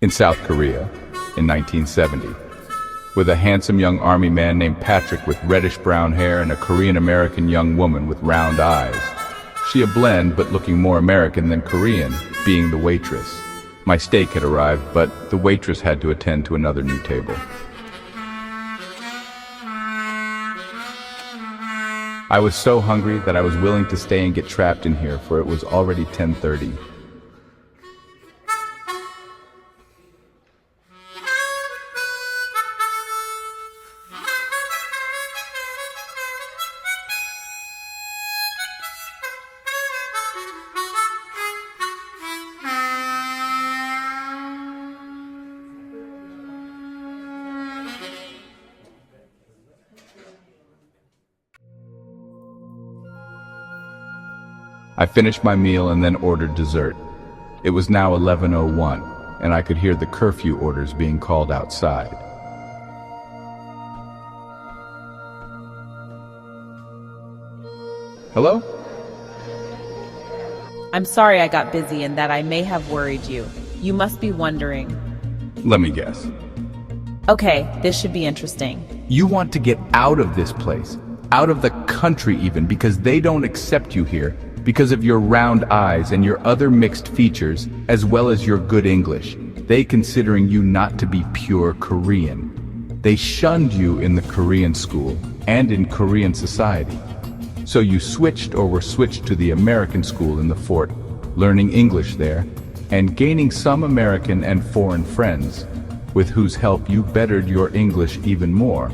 in South Korea in 1970, with a handsome young army man named Patrick with reddish-brown hair and a Korean-American young woman with round eyes. She a blend, but looking more American than Korean, being the waitress. My steak had arrived, but the waitress had to attend to another new table. I was so hungry that I was willing to stay and get trapped in here, for it was already 10:30. I finished my meal and then ordered dessert. It was now 11:01, and I could hear the curfew orders being called outside. Hello? I'm sorry I got busy and that I may have worried you. You must be wondering. Let me guess. Okay, this should be interesting. You want to get out of this place, out of the country even, because they don't accept you here, because of your round eyes and your other mixed features, as well as your good English. They considering you not to be pure Korean. They shunned you in the Korean school and in Korean society. So you switched or were switched to the American school in the fort, learning English there, and gaining some American and foreign friends, with whose help you bettered your English even more,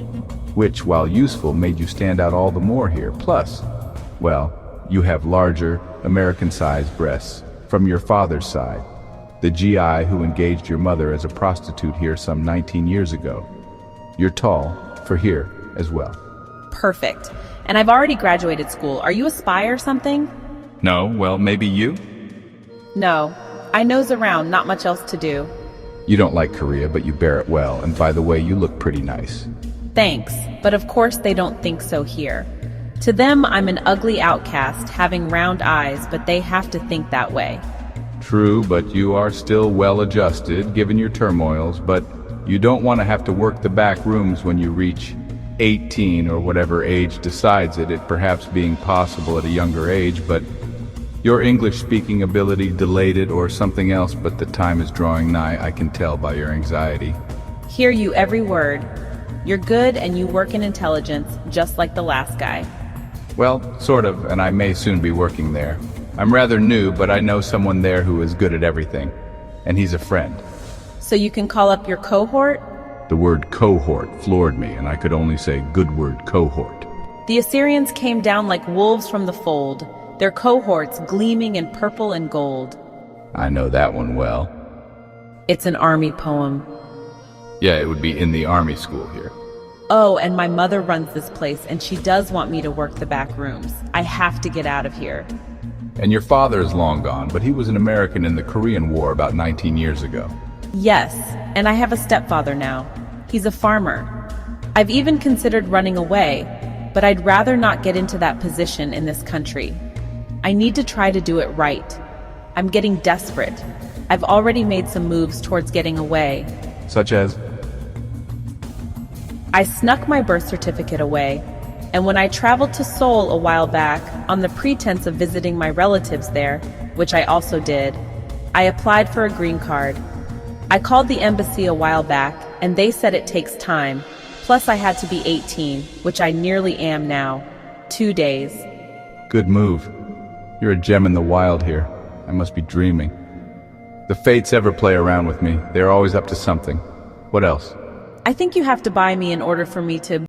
which, while useful, made you stand out all the more here. Plus, well, you have larger, American-sized breasts from your father's side, the GI who engaged your mother as a prostitute here some 19 years ago. You're tall, for here as well. Perfect. And I've already graduated school. Are you a spy or something? No, well, maybe you? No. I nose around, not much else to do. You don't like Korea, but you bear it well, and by the way, you look pretty nice. Thanks, but of course they don't think so here. To them, I'm an ugly outcast, having round eyes, but they have to think that way. True, but you are still well-adjusted, given your turmoils, but you don't want to have to work the back rooms when you reach 18 or whatever age decides it perhaps being possible at a younger age, but your English-speaking ability delayed it or something else, but the time is drawing nigh, I can tell by your anxiety. Hear you every word. You're good and you work in intelligence, just like the last guy. Well, sort of, and I may soon be working there. I'm rather new, but I know someone there who is good at everything, and he's a friend. So you can call up your cohort? The word cohort floored me, and I could only say good word cohort. The Assyrians came down like wolves from the fold, their cohorts gleaming in purple and gold. I know that one well. It's an army poem. Yeah, it would be in the army school here. Oh, and my mother runs this place, and she does want me to work the back rooms. I have to get out of here. And your father is long gone, but he was an American in the Korean War about 19 years ago. Yes, and I have a stepfather now. He's a farmer. I've even considered running away, but I'd rather not get into that position in this country. I need to try to do it right. I'm getting desperate. I've already made some moves towards getting away. Such as? I snuck my birth certificate away, and when I traveled to Seoul a while back, on the pretense of visiting my relatives there, which I also did, I applied for a green card. I called the embassy a while back, and they said it takes time, plus I had to be 18, which I nearly am now. 2 days. Good move. You're a gem in the wild here. I must be dreaming. The fates ever play around with me. They're always up to something. What else? I think you have to buy me in order for me to